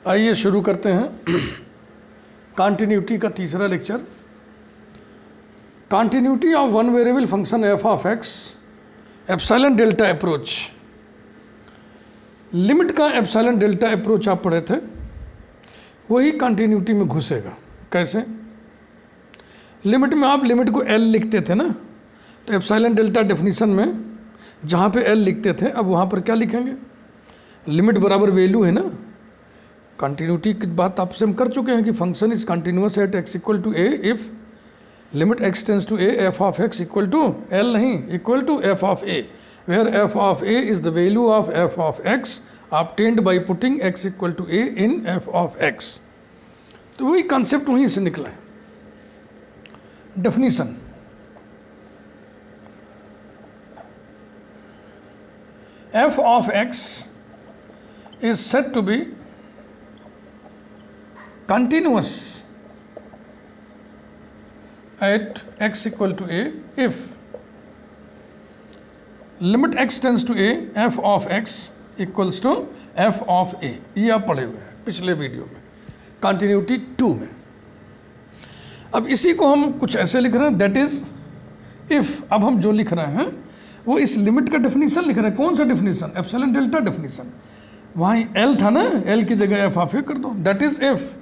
आइए शुरू करते हैं कॉन्टिन्यूटी का तीसरा lecture. Continuity of one variable function F of x epsilon delta approach. Limit का एप्सिलॉन डेल्टा अप्रोच आप पढ़े थे, वही कॉन्टिन्यूटी में घुसेगा। कैसे? लिमिट में आप लिमिट को एल लिखते थे ना, तो एप्सिलॉन डेल्टा डेफिनेशन में जहाँ पे एल लिखते थे, अब वहाँ पर क्या लिखेंगे? लिमिट बराबर वैल्यू है ना। कंटिन्यूटी की बात आपसे हम कर चुके हैं कि function is continuous at x equal to a if limit x tends to a f of x equal to l नहीं, equal to f of a, where f of a is the value of f of x obtained by putting x equal to a in f of x. तो वही concept वहीं से निकला है। Definition, f of x is said to be continuous at x equal to a if limit x tends to a f of x equals to f of a। ये आप पढ़े हुए हैं पिछले वीडियो में, कंटिन्यूटी 2 में। अब इसी को हम कुछ ऐसे लिख रहे हैं, दैट इज इफ। अब हम जो लिख रहे हैं वो इस लिमिट का डेफिनेशन लिख रहे हैं। कौन सा डेफिनेशन? Epsilon delta definition. वहाँ एल था ना, एल की जगह एफ ऑफ ए कर दो। That is if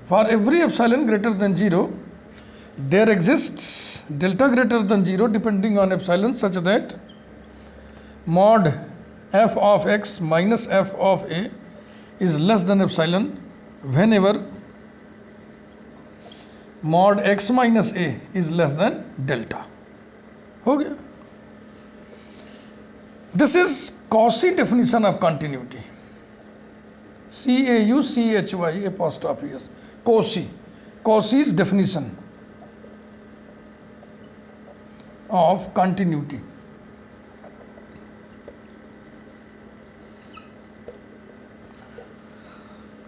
for every epsilon greater than zero there exists delta greater than zero depending on epsilon such that mod F of x minus F of a is less than epsilon whenever mod x minus A is less than delta. हो गया। This is Cauchy definition of continuity. C-A-U-C-H-Y apostrophe S. Cauchy. Cauchy's definition of continuity.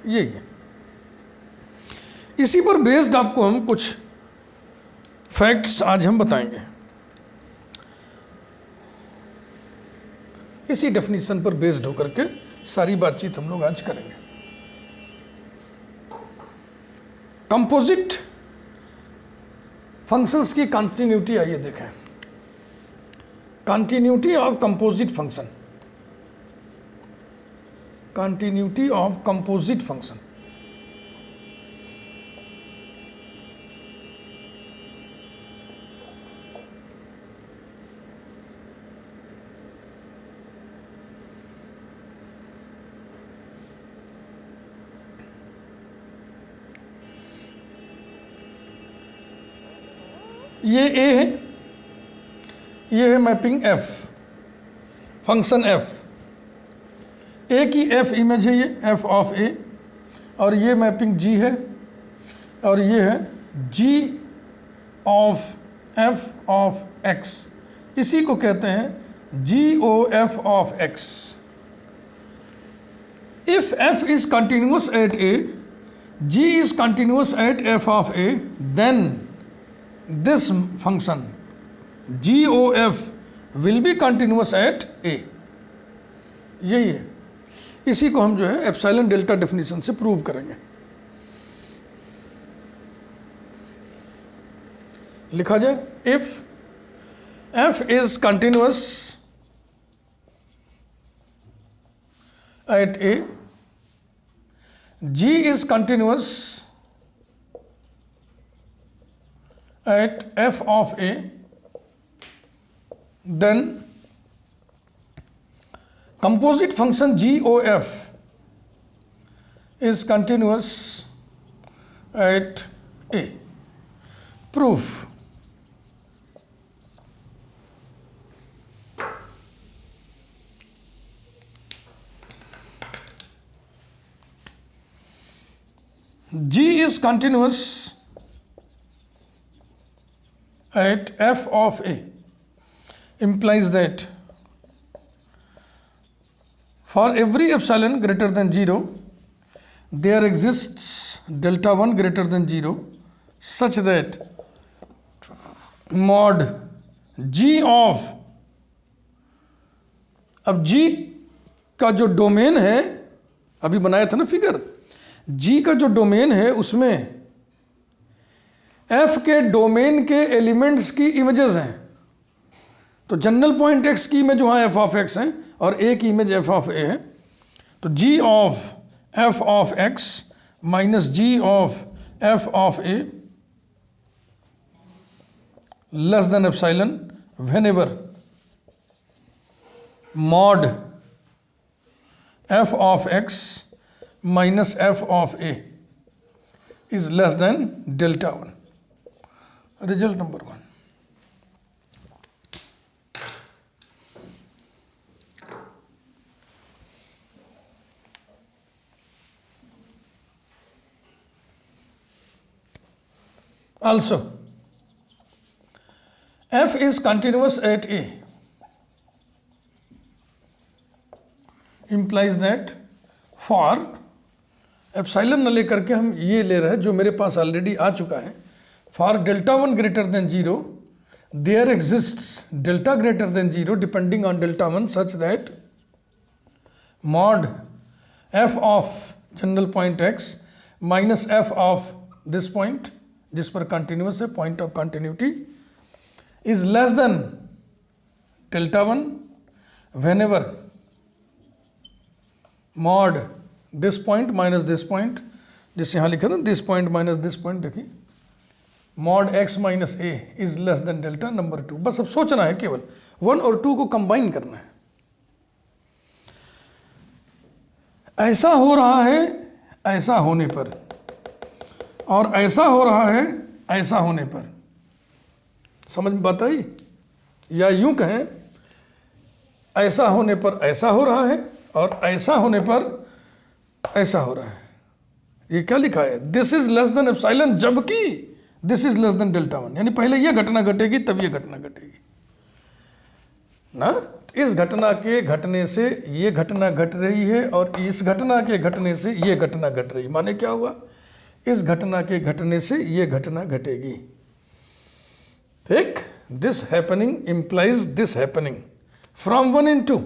यही है। इसी पर based आपको हम कुछ facts आज हम बताएंगे। इसी डेफिनेशन पर बेस्ड होकर के सारी बातचीत हम लोग आज करेंगे। कंपोजिट फंक्शंस की कंटिन्यूटी आइए देखें। Continuity of composite function, continuity of composite function. ये ए है, ये है मैपिंग एफ, फंक्शन एफ। ए की एफ इमेज है ये एफ ऑफ ए, और ये मैपिंग जी है, और ये है g of f of x. इसी को कहते हैं g o f of x. If f is continuous at a, g is continuous at f of a, then this function GOF will be continuous at A। यही है। इसी को हम जो है एप्सिलॉन डेल्टा डेफिनेशन से प्रूव करेंगे। लिखा जाए, if F is continuous at A, G is continuous at f of a, then composite function GOF is continuous at A। Proof, G is continuous at f of a implies that for every epsilon greater than 0 there exists delta 1 greater than 0 such that mod g of, अब g का जो domain है अभी बनाया था ना figure. जी का जो डोमेन है उसमें एफ के डोमेन के एलिमेंट्स की इमेजेस हैं। तो जनरल पॉइंट एक्स की इमेज वहाँ एफ ऑफ एक्स है और ए की इमेज एफ ऑफ ए है। तो g of f of x minus g of f of a less than epsilon whenever mod F of x minus F of a is less than delta one. Result number 1। Also, f is continuous at a implies that for epsilon न लेकर के हम ये ले रहे हैं जो मेरे पास ऑलरेडी आ चुका है। For delta one greater than zero there exists delta greater than zero depending on delta one such that mod F of general point X minus F of this point जिस पर कंटिन्यूस है point of continuity is less than delta one whenever mod this point minus this point, जिससे यहाँ लिखा था this point minus this point, देखिए mod x minus A is less than delta number 2। बस अब सोचना है, केवल 1 और 2 को कंबाइन करना है। ऐसा हो रहा है ऐसा होने पर और ऐसा हो रहा है ऐसा होने पर, समझ में बात आई? या यूं कहें ऐसा होने पर ऐसा हो रहा है और ऐसा होने पर ऐसा हो रहा है। ये क्या लिखा है? This is less than epsilon जबकि this is less than delta one, यानी पहले ये घटना घटेगी तब ये घटना घटेगी ना। इस घटना के घटने से ये घटना घट रही है और इस घटना के घटने से ये घटना घट रही है। माने क्या हुआ? इस घटना के घटने से ये घटना घटेगी। ठीक, this happening implies this happening from 1 in 2।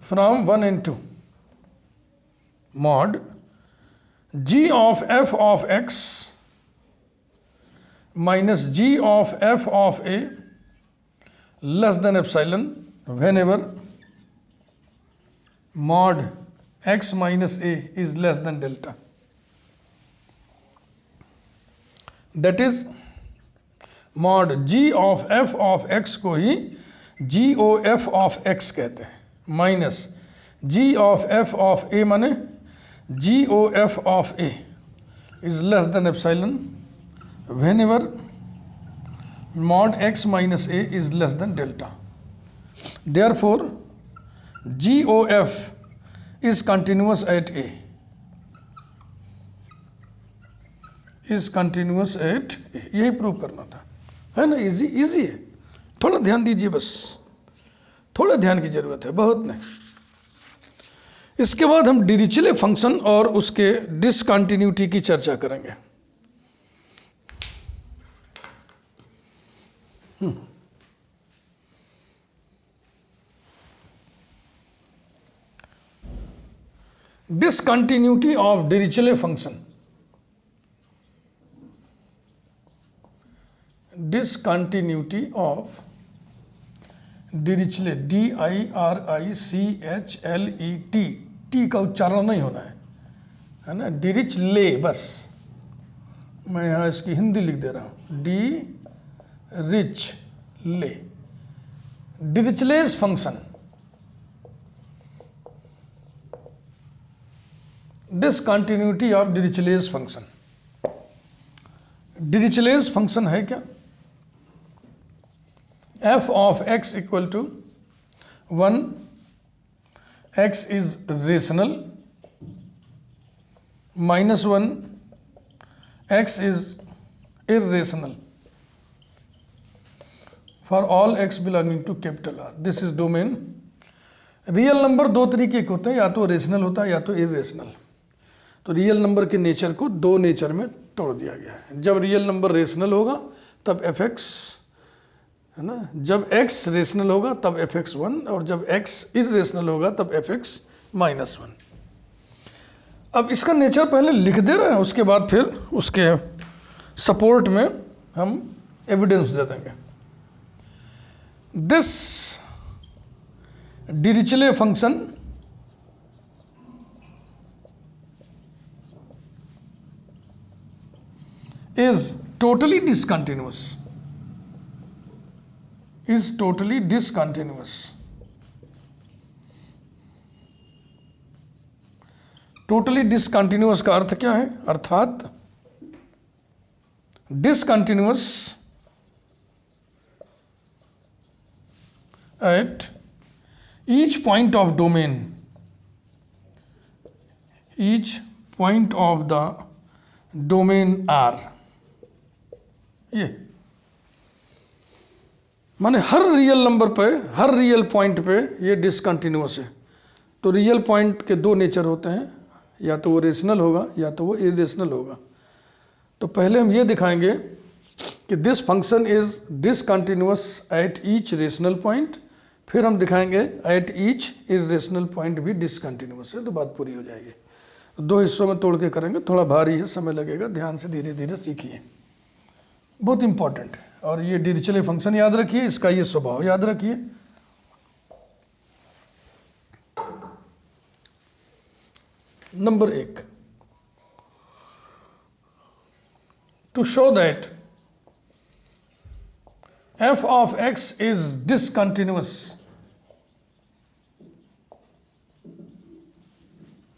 From 1 in 2 mod g of f of x minus g of f of a less than epsilon whenever mod x minus a is less than delta। that is mod g of f of x को ही g o f of x कहते हैं, minus g of f of a माने g o f of a is less than epsilon whenever mod x minus a is less than delta। therefore g o f is continuous at a, is continuous at a। यही prove करना था, है ना? Easy easy है, थोड़ा ध्यान दीजिए, बस थोड़ा ध्यान की जरूरत है, बहुत नहीं। इसके बाद हम डिरिचले फंक्शन और उसके डिसकंटिन्यूटी की चर्चा करेंगे। Discontinuity of Dirichlet function. Discontinuity of Dirichlet, DIRICHLET, T का उच्चारण नहीं होना है ना, डिरिचले। बस मैं यहाँ इसकी हिंदी लिख दे रहा हूँ, Dirichlet, Dirichlet's function. Discontinuity of Dirichlet's function. Dirichlet's function है क्या? f of x equal to 1, x is rational, minus 1, x is irrational for all x belonging to capital R। This is domain। Real number दो तरीके के होते हैं, या तो rational होता है या तो इरेशनल। तो रियल नंबर के नेचर को दो नेचर में तोड़ दिया गया है। जब रियल नंबर रेशनल होगा तब f(x) है ना। जब x रेशनल होगा तब f(x)(1) और जब x इरेशनल होगा तब f(x)(-1). अब इसका नेचर पहले लिख दे रहे हैं, उसके बाद फिर उसके सपोर्ट में हम एविडेंस दे देंगे। This Dirichlet function is totally discontinuous, is totally discontinuous. Totally discontinuous का अर्थ क्या है? अर्थात discontinuous at each point of domain, each point of the domain R. ये माने हर रियल नंबर पे, हर रियल पॉइंट पे ये डिसकंटिन्यूअस है। तो रियल पॉइंट के दो नेचर होते हैं, या तो वो रेशनल होगा या तो वो इरेशनल होगा। तो पहले हम ये दिखाएंगे कि this function is discontinuous at each rational point, फिर हम दिखाएंगे एट ईच इरेशनल पॉइंट भी डिसकंटिन्यूअस है, तो बात पूरी हो जाएगी। दो हिस्सों में तोड़ के करेंगे, थोड़ा भारी है, समय लगेगा, ध्यान से धीरे धीरे सीखिए, बहुत इंपॉर्टेंट है। और ये डिरिचले फंक्शन याद रखिए, इसका ये स्वभाव याद रखिए। Number 1, to show that f of x is discontinuous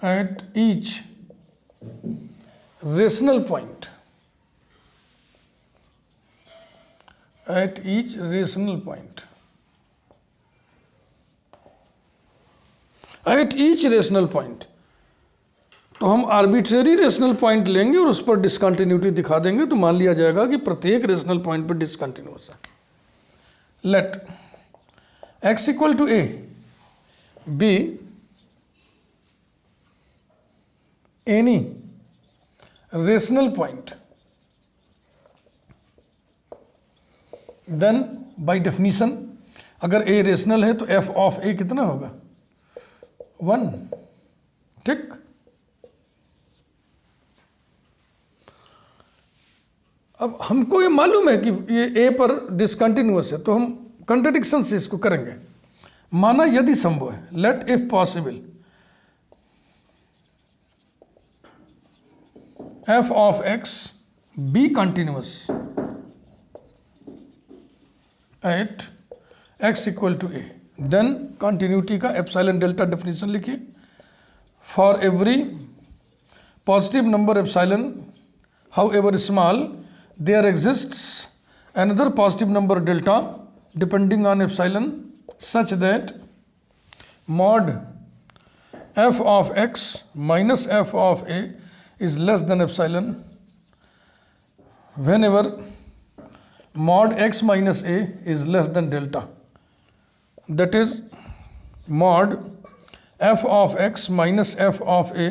at each rational point, at each rational point, at each rational point। तो हम आर्बिट्रेरी रेशनल पॉइंट लेंगे और उस पर डिसकंटिन्यूटी दिखा देंगे, तो मान लिया जाएगा कि प्रत्येक रेशनल पॉइंट पर डिसकंटिन्यूअस है। Let x equal to a be any rational point, then by definition अगर a रेशनल है तो f ऑफ a कितना होगा? 1। ठीक। अब हमको ये मालूम है कि ये a पर डिसकंटिन्यूअस है, तो हम कंट्रडिक्शन से इसको करेंगे। माना यदि संभव है, let if possible f of x be continuous at x equal to a, then continuity का एप्सिलॉन डेल्टा डेफिनेशन लिखिए। For every positive number epsilon however small there exists another positive number delta depending on epsilon such that mod f of x minus f of a is less than epsilon whenever mod x minus a is less than delta, that is mod f of x minus f of a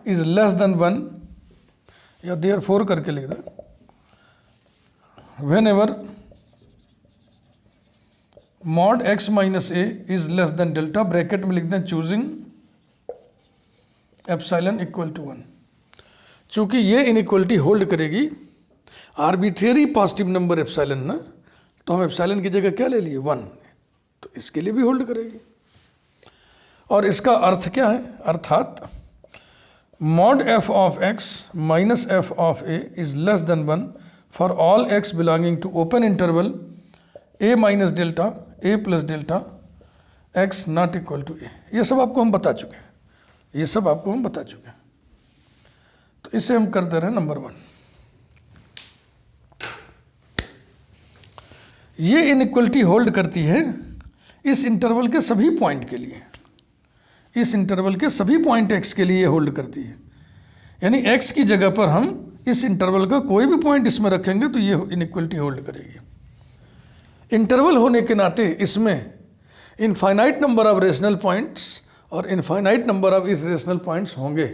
is less than 1, या therefore करके लिख दो। whenever mod x minus a is less than delta, bracket में लिख दें choosing epsilon equal to 1। चूंकि ये inequality hold करेगी आर्बिट्रेरी पॉजिटिव नंबर एप्सिलॉन ना, तो हम एप्सिलॉन की जगह क्या ले लिए? 1, तो इसके लिए भी होल्ड करेगी। और इसका अर्थ क्या है? अर्थात mod f of x minus f of a is less than 1 for all x belonging to open interval a minus delta a plus delta x not equal to a। ये सब आपको हम बता चुके हैं, ये सब आपको हम बता चुके हैं। तो इसे हम कर दे रहे हैं नंबर 1। ये इनइक्वलिटी होल्ड करती है इस इंटरवल के सभी पॉइंट के लिए, इस इंटरवल के सभी पॉइंट x के लिए होल्ड करती है। यानी x की जगह पर हम इस इंटरवल का कोई भी पॉइंट इसमें रखेंगे तो ये इनइक्वलिटी होल्ड करेगी। इंटरवल होने के नाते इसमें infinite number of rational points और infinite number of irrational points होंगे।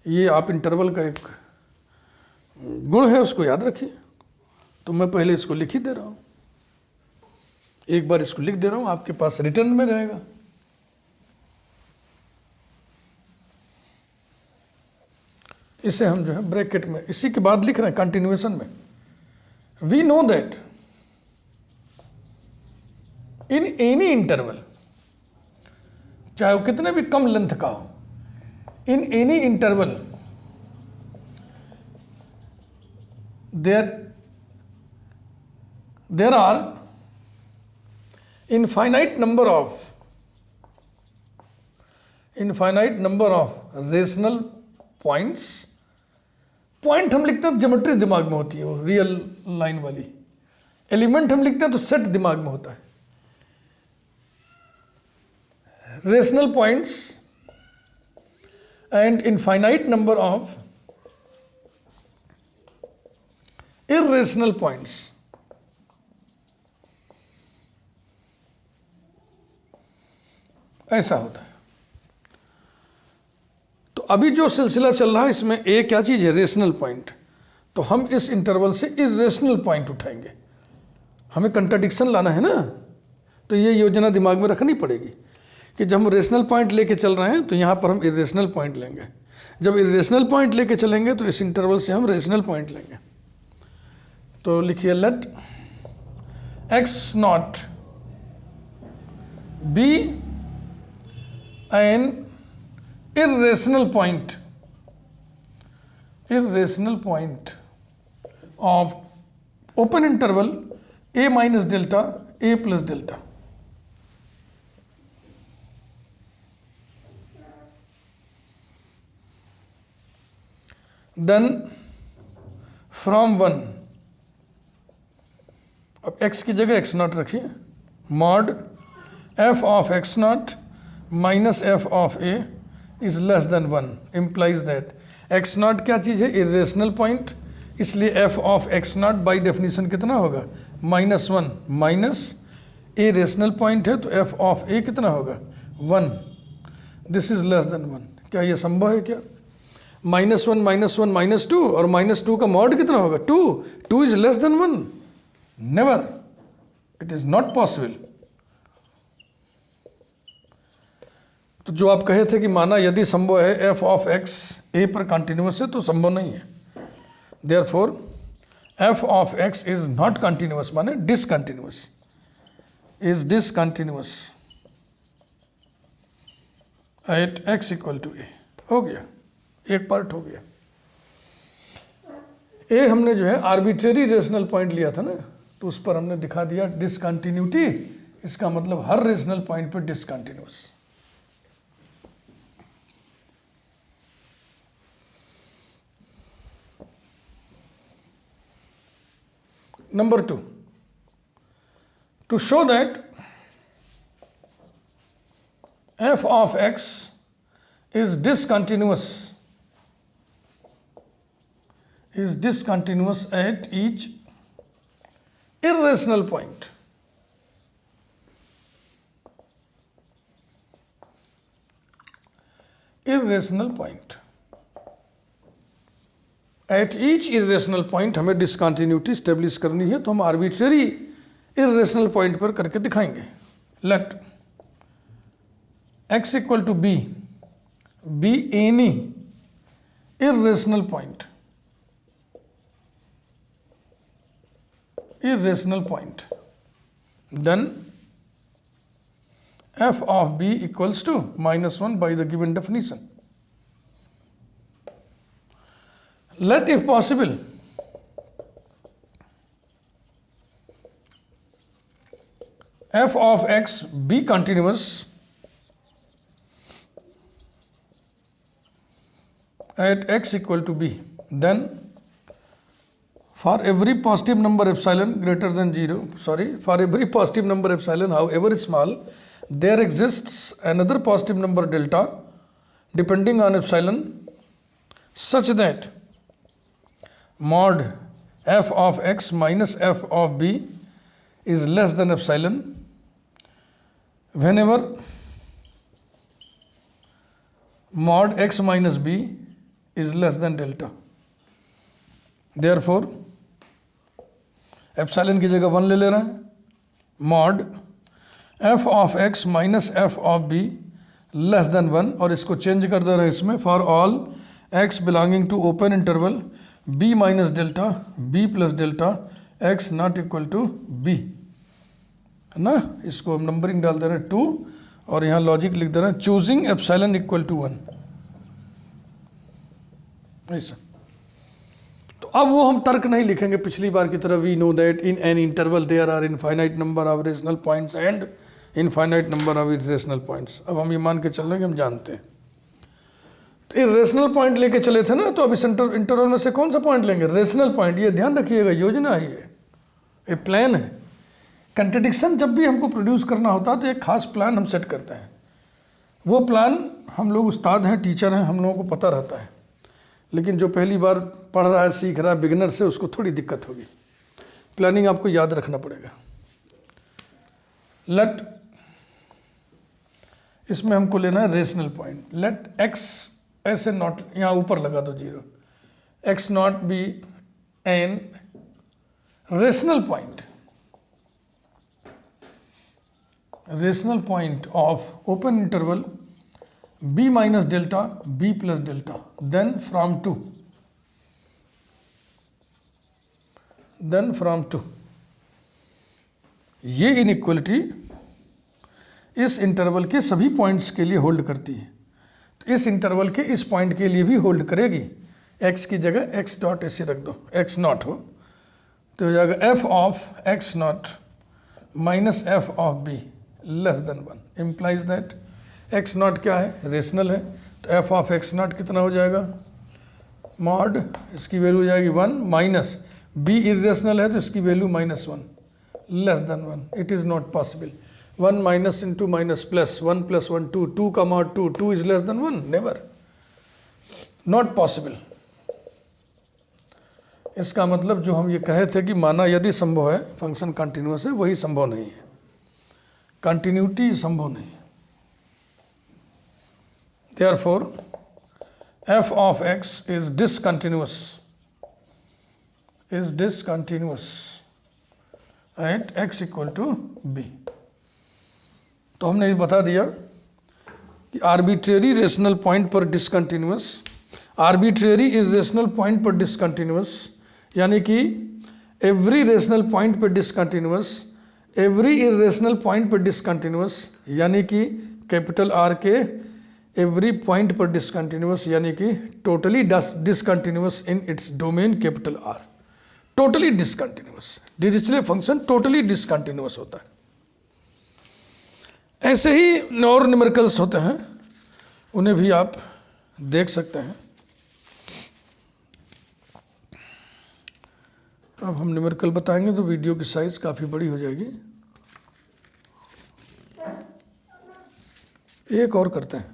ये आप इंटरवल का एक गुण है, उसको याद रखिए। तो मैं पहले इसको लिख ही दे रहा हूँ। एक बार इसको लिख दे रहा हूं, आपके पास रिटर्न में रहेगा। इसे हम जो है ब्रैकेट में इसी के बाद लिख रहे हैं कंटिन्यूएशन में। We know that in any interval, चाहे वो कितने भी कम लेंथ का हो, in any interval there are infinite number of rational points. Point हम लिखते हैं तो ज्योमेट्री दिमाग में होती है, वो रियल लाइन वाली। एलिमेंट हम लिखते हैं तो सेट दिमाग में होता है। Rational points and infinite number of irrational points. ऐसा होता है। तो अभी जो सिलसिला चल रहा है इसमें ए क्या चीज है? Rational point. तो हम इस इंटरवल से इर्रेशनल पॉइंट उठाएंगे। हमें कंट्राडिक्शन लाना है ना, तो ये योजना दिमाग में रखनी पड़ेगी कि जब हम रेशनल पॉइंट लेके चल रहे हैं तो यहाँ पर हम इरेशनल पॉइंट लेंगे। जब इरेशनल पॉइंट लेके चलेंगे तो इस इंटरवल से हम रेशनल पॉइंट लेंगे। तो लिखिए let x naught be an irrational point of open interval a minus delta a plus delta. Then from 1, अब x की जगह x नॉट रखिए, mod f of x not minus f of a is less than 1 implies that x not क्या चीज़ है? Irrational point. इसलिए f of x not by definition कितना होगा? -1 minus a rational point है तो f ऑफ a कितना होगा? 1। This is less than 1। क्या ये संभव है क्या? -1 -2 और -2 का मॉड कितना होगा? 2 is less than 1। Never, it is not possible. तो जो आप कहे थे कि माना यदि संभव है f ऑफ x a पर कंटिन्यूस है, तो संभव नहीं है। Therefore f of x is not continuous, माने discontinuous, is discontinuous at x equal to a। हो गया, एक पार्ट हो गया। a हमने जो है आर्बिट्रेरी रेशनल पॉइंट लिया था ना, तो उस पर हमने दिखा दिया डिसकंटिन्यूटी। इसका मतलब हर रेशनल पॉइंट पर discontinuous. Number 2, to show that f of x is discontinuous at each irrational point. At each irrational point हमें डिसकंटिन्यूटी स्टेब्लिश करनी है, तो हम आर्बिट्रेरी इरेशनल पॉइंट पर करके दिखाएंगे। Let x equal to be any irrational point, then f of b equals to -1 by the given definition. Let if possible f of x be continuous at x equal to b, then for every positive number epsilon greater than 0, for every positive number epsilon however small, there exists another positive number delta depending on epsilon such that mod f of x minus f of b is less than epsilon whenever mod x minus b is less than delta. Therefore epsilon की जगह 1 ले रहे हैं, mod F of x minus F of b less than 1, और इसको change कर दे रहे हैं इसमें, for all x belonging to open interval b minus delta b plus delta x not equal to b, है ना। इसको हम नंबरिंग डाल दे रहे हैं 2, और यहाँ लॉजिक लिख दे रहे हैं चूजिंग एप्सिलॉन इक्वल टू 1, ऐसा। तो अब वो हम तर्क नहीं लिखेंगे पिछली बार की तरह, we know that in an interval there are infinite number of rational points and infinite number of irrational points. अब हम ये मान के चल रहे हैं कि हम जानते हैं। तो इरेशनल पॉइंट लेके चले थे ना, तो अब इस इंटरवल में से कौन सा पॉइंट लेंगे? Rational point. ये ध्यान रखिएगा, योजना है ये प्लान है। कंट्रडिक्शन जब भी हमको प्रोड्यूस करना होता है तो एक खास प्लान हम सेट करते हैं। वो प्लान हम लोग उस्ताद हैं, टीचर हैं, हम लोगों को पता रहता है, लेकिन जो पहली बार पढ़ रहा है, सीख रहा है, बिगिनर से, उसको थोड़ी दिक्कत होगी। प्लानिंग आपको याद रखना पड़ेगा। लेट, इसमें हमको लेना है रेशनल पॉइंट। लेट एक्स ऐसे नॉट, यहाँ ऊपर लगा दो 0, x naught be an rational point, rational point of open interval b minus delta b plus delta then from 2 ये इनइक्वलिटी इस इंटरवल के सभी पॉइंट्स के लिए होल्ड करती है। तो इस इंटरवल के इस पॉइंट के लिए भी होल्ड करेगी। x की जगह x डॉट ऐसे रख दो, x नॉट हो तो हो जाएगा f of x not minus f of b less than 1, implies that x not क्या है? रेशनल है। तो f ऑफ x नॉट कितना हो जाएगा? मॉड, इसकी वैल्यू हो जाएगी 1, माइनस b इरेशनल है तो इसकी value -1 less than 1। It is not possible. 1 minus into minus plus 1 plus 1 2, 2 का mod 2, 2 is less than 1, never, not possible. इसका मतलब जो हम ये कहे थे कि माना यदि संभव है फंक्शन कंटिन्यूअस है, वही संभव नहीं है। कंटिन्यूटी संभव नहीं है। Therefore, f of x is discontinuous at x equal to b। तो हमने ये बता दिया कि आर्बिट्रेरी रेशनल पॉइंट पर डिसकंटिन्यूअस, आर्बिट्रेरी इरेशनल पॉइंट पर डिसकंटिन्यूअस, यानी कि एवरी रेशनल पॉइंट पर डिसकंटिन्यूअस, एवरी इरेशनल पॉइंट पर डिसकंटिन्यूअस, यानी कि कैपिटल आर के एवरी पॉइंट पर डिसकंटिन्यूअस, यानी कि totally discontinuous in its domain capital R, totally discontinuous. Dirichlet function totally discontinuous होता है। ऐसे ही और न्यूमेरिकल्स होते हैं, उन्हें भी आप देख सकते हैं। अब हम न्यूमेरिकल बताएंगे तो वीडियो की साइज काफ़ी बड़ी हो जाएगी। एक और करते हैं।